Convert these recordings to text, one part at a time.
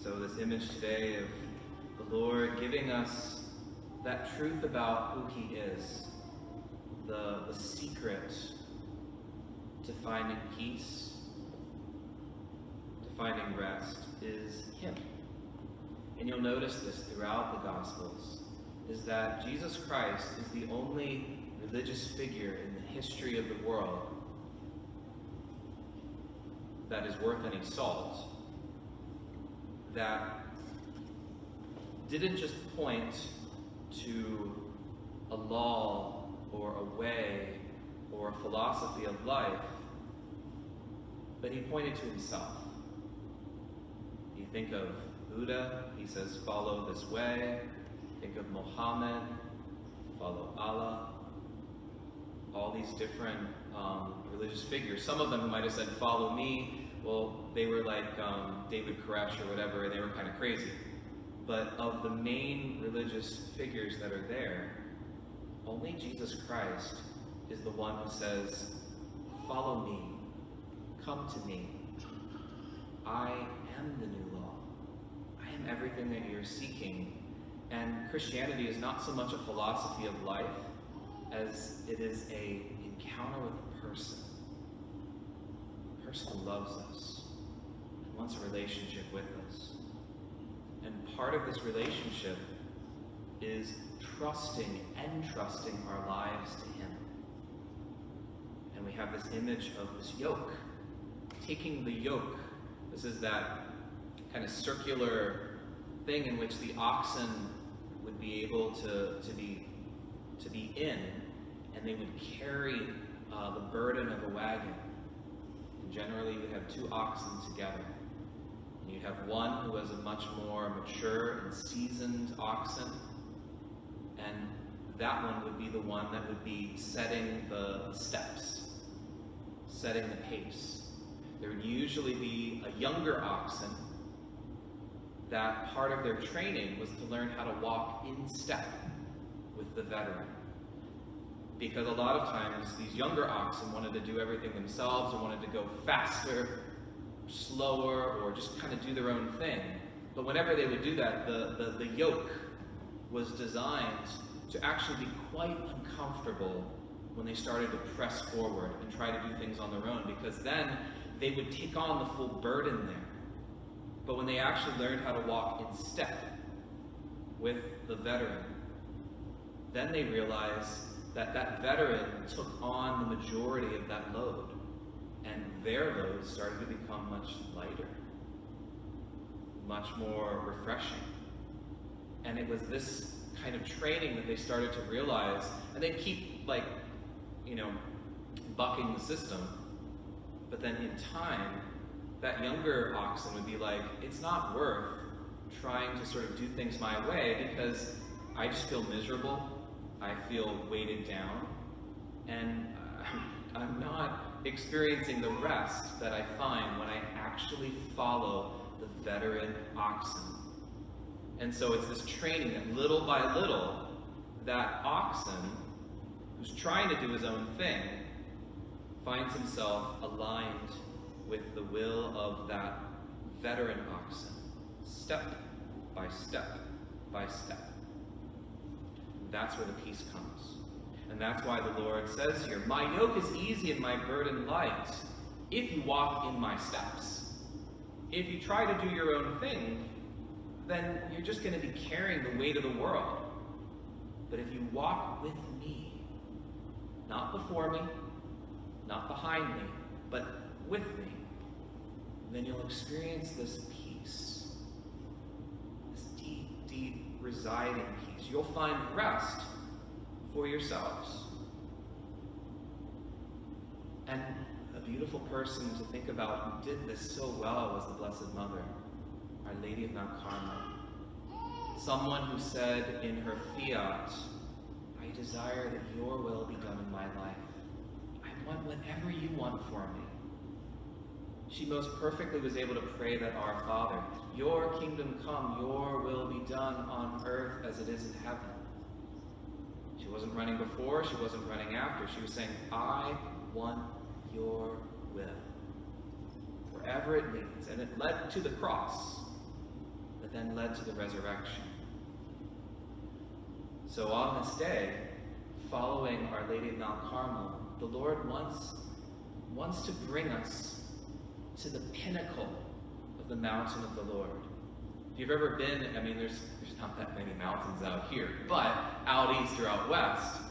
So this image today of the Lord giving us that truth about who He is, the secret to finding peace, to finding rest, is Him. And you'll notice this throughout the Gospels, is that Jesus Christ is the only religious figure in the history of the world that is worth any salt, that didn't just point to a law or a way or a philosophy of life, but He pointed to Himself. You think of Buddha, he says, follow this way. Think of Muhammad, follow Allah. All these different religious figures. Some of them who might have said, follow me, well, they were like David Koresh or whatever, and they were kind of crazy. But of the main religious figures that are there, only Jesus Christ is the one who says, follow me, come to me. I am the new law. I am everything that you're seeking. And Christianity is not so much a philosophy of life as it is an encounter with a person who loves us and wants a relationship with us. And part of this relationship is trusting and entrusting our lives to Him. And we have this image of this yoke, taking the yoke. This is that kind of circular thing in which the oxen would be able to be in, and they would carry the burden of a wagon. And generally you would have two oxen together. And you'd have one who was a much more mature and seasoned oxen, and that one would be the one that would be setting the steps, setting the pace. There would usually be a younger oxen that part of their training was to learn how to walk in step with the veteran. Because a lot of times these younger oxen wanted to do everything themselves, or wanted to go faster, slower, or just kind of do their own thing. But whenever they would do that, the yoke was designed to actually be quite uncomfortable when they started to press forward and try to do things on their own, because then they would take on the full burden there. But when they actually learned how to walk in step with the veteran, then they realized that that veteran took on the majority of that load, and their load started to become much lighter, much more refreshing. And it was this kind of training that they started to realize, and they'd keep bucking the system, but then in time, that younger oxen would be like, it's not worth trying to sort of do things my way, because I just feel miserable, I feel weighted down, and I'm not experiencing the rest that I find when I actually follow the veteran oxen. And so it's this training that little by little, that oxen, who's trying to do his own thing, finds himself aligned with the will of that veteran oxen, step by step by step. That's where the peace comes. And that's why the Lord says here, my yoke is easy and my burden light, if you walk in my steps. If you try to do your own thing, then you're just going to be carrying the weight of the world. But if you walk with me, not before me, not behind me, but with me, then you'll experience this peace, this deep, deep residing peace. You'll find rest for yourselves. And a beautiful person to think about who did this so well was the Blessed Mother, Our Lady of Mount Carmel. Someone who said in her fiat, I desire that your will be done in my life. I want whatever you want for me. She most perfectly was able to pray that Our Father, your kingdom come, your will be done on earth as it is in heaven. She wasn't running before, she wasn't running after. She was saying, I want your will. Wherever it leads. And it led to the cross. then led to the resurrection. So on this day, following Our Lady of Mount Carmel, the Lord wants to bring us to the pinnacle of the mountain of the Lord. If you've ever been, I mean, there's not that many mountains out here, but out east or out west,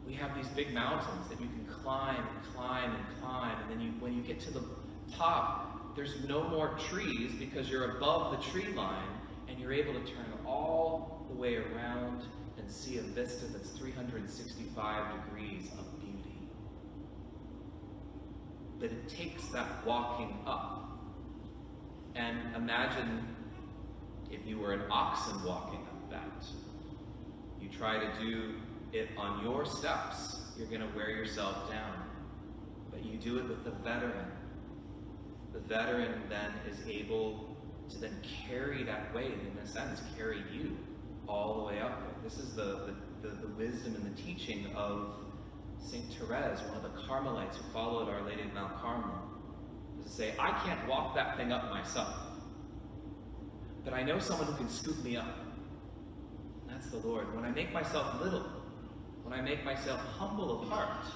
we have these big mountains that you can climb and climb and climb, and then when you get to the top, there's no more trees because you're above the tree line, and you're able to turn all the way around and see a vista that's 365 degrees of beauty. But it takes that walking up. And imagine if you were an oxen walking up that. You try to do it on your steps, you're going to wear yourself down. But you do it with the veteran. The veteran then is able to then carry that weight, in a sense, carry you all the way up there. This is the wisdom and the teaching of St. Therese, one of the Carmelites who followed Our Lady of Mount Carmel, is to say, I can't walk that thing up myself, but I know someone who can scoop me up. And that's the Lord. When I make myself little, when I make myself humble of heart,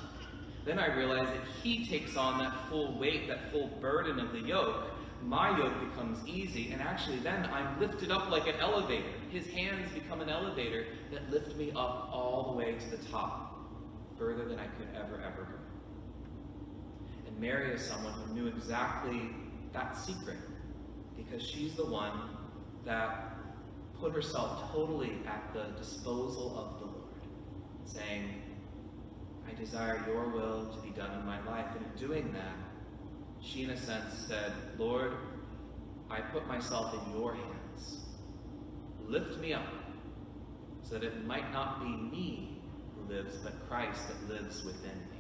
then I realize that He takes on that full weight, that full burden of the yoke. My yoke becomes easy, and actually then I'm lifted up like an elevator. His hands become an elevator that lift me up all the way to the top, further than I could ever go. And Mary is someone who knew exactly that secret, because she's the one that put herself totally at the disposal of the Lord, saying, I desire your will to be done in my life. And in doing that, she, in a sense, said, Lord, I put myself in your hands. Lift me up so that it might not be me who lives, but Christ that lives within me.